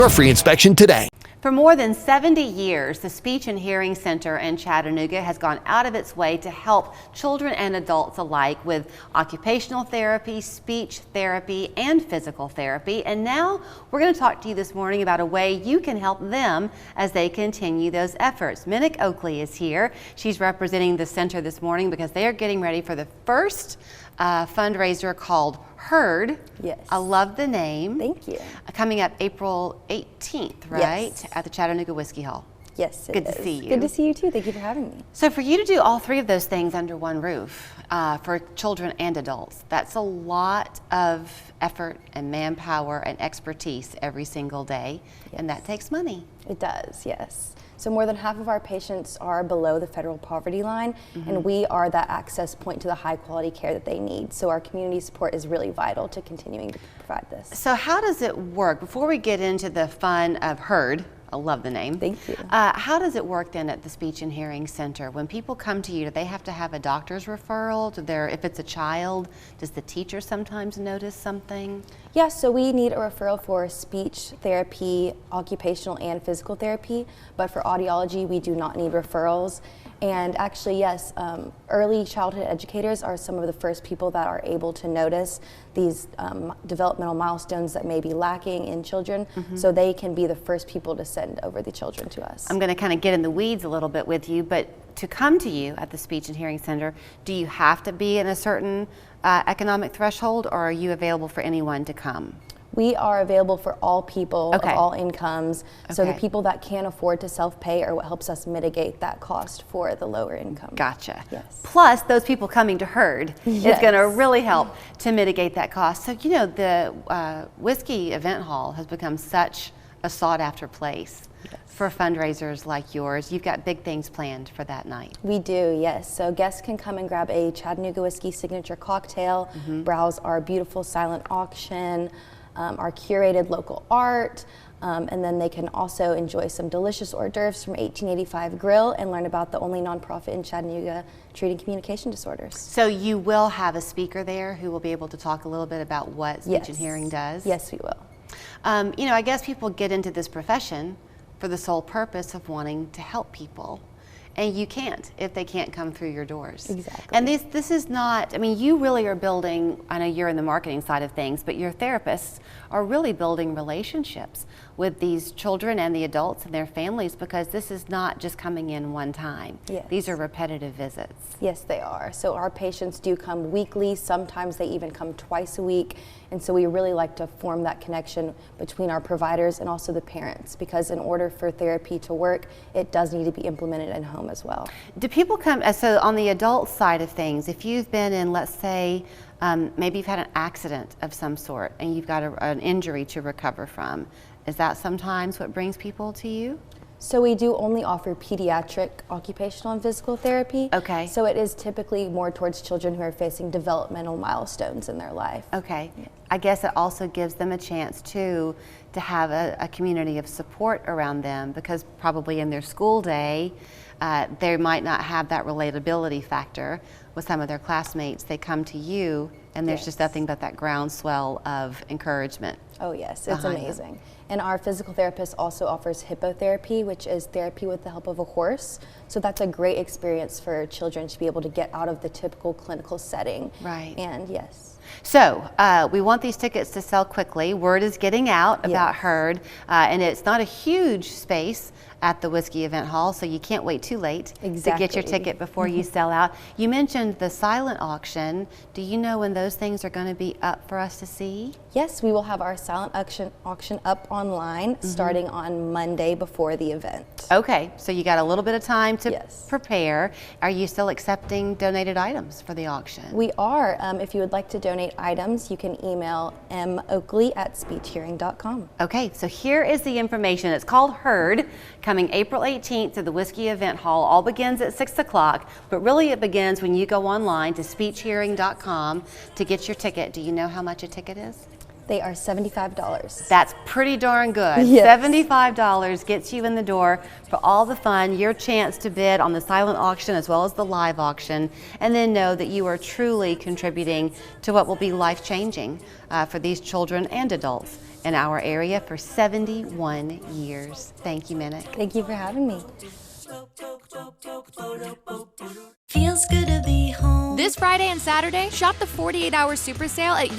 Your free inspection today. For more than 70 years, the Speech and Hearing Center in Chattanooga has gone out of its way to help children and adults alike with occupational therapy, speech therapy, and physical therapy. And now we're going to talk to you this morning about a way you can help them as they continue those efforts. Minnick Oakley is here. She's representing the center this morning because they are getting ready for the first fundraiser called Heard. Yes. I love the name. Thank you. Coming up April 18th, right? Yes. At the Chattanooga Whiskey Hall. Yes, Good to see you. Good to see you too. Thank you for having me. So for you to do all three of those things under one roof for children and adults, that's a lot of effort and manpower and expertise every single day, and that takes money. It does, yes. So more than half of our patients are below the federal poverty line, and we are that access point to the high quality care that they need. So our community support is really vital to continuing to provide this. So how does it work? Before we get into the fun of Heard, I love the name. Thank you. How does it work then at the Speech and Hearing Center? When people come to you, do they have to have a doctor's referral? If it's a child, does the teacher sometimes notice something? Yeah, so we need a referral for speech therapy, occupational and physical therapy, but for audiology, we do not need referrals. And actually, yes, early childhood educators are some of the first people that are able to notice these developmental milestones that may be lacking in children, so they can be the first people to send over the children to us. I'm going to kind of get in the weeds a little bit with you, but to come to you at the Speech and Hearing Center, do you have to be in a certain economic threshold, or are you available for anyone to come? We are available for all people of Okay. all incomes. So the Okay. people that can't afford to self-pay are what helps us mitigate that cost for the lower income. Gotcha. Yes. Plus, those people coming to Heard is Yes. going to really help to mitigate that cost. So, you know, the Whiskey Event Hall has become such a sought-after place for fundraisers like yours. You've got big things planned for that night. We do, yes. So guests can come and grab a Chattanooga Whiskey signature cocktail, browse our beautiful silent auction, our curated local art, and then they can also enjoy some delicious hors d'oeuvres from 1885 Grill and learn about the only nonprofit in Chattanooga treating communication disorders. So you will have a speaker there who will be able to talk a little bit about what speech and hearing does? Yes, we will. You know, I guess people get into this profession for the sole purpose of wanting to help people. And you can't if they can't come through your doors. Exactly. And this is not, I mean, you really are building, I know you're in the marketing side of things, but your therapists are really building relationships with these children and the adults and their families, because this is not just coming in one time. Yes. These are repetitive visits. Yes, they are. So our patients do come weekly. Sometimes they even come twice a week. And so we really like to form that connection between our providers and also the parents, because in order for therapy to work, it does need to be implemented in home as well. Do people come, so on the adult side of things, if you've been in, let's say, maybe you've had an accident of some sort and you've got an injury to recover from, is that sometimes what brings people to you? So we do only offer pediatric occupational and physical therapy. Okay. So it is typically more towards children who are facing developmental milestones in their life. Okay. I guess it also gives them a chance to have a community of support around them, because probably in their school day, they might not have that relatability factor with some of their classmates. They come to you and there's just nothing but that groundswell of encouragement. Oh yes, it's behind amazing. And our physical therapist also offers hippotherapy, which is therapy with the help of a horse. So that's a great experience for children to be able to get out of the typical clinical setting. Right. And yes. So we want these tickets to sell quickly. Word is getting out about Heard, and it's not a huge space at the Whiskey Event Hall, so you can't wait too late to get your ticket before you sell out. You mentioned the silent auction. Do you know when those things are going to be up for us to see? Yes, we will have our silent auction up online starting on Monday before the event. Okay, so you got a little bit of time to Yes. prepare. Are you still accepting donated items for the auction? We are. If you would like to donate items, you can email moakley@speechhearing.com. Okay, so here is the information. It's called Heard, coming April 18th to the Whiskey Event Hall. All begins at 6 o'clock, but really it begins when you go online to speechhearing.com to get your ticket. Do you know how much a ticket is? They are $75. That's pretty darn good. Yes. $75 gets you in the door for all the fun, your chance to bid on the silent auction as well as the live auction, and then know that you are truly contributing to what will be life-changing for these children and adults in our area for 71 years. Thank you, Minnick. Thank you for having me. Feels good to be home. This Friday and Saturday, shop the 48-hour super sale at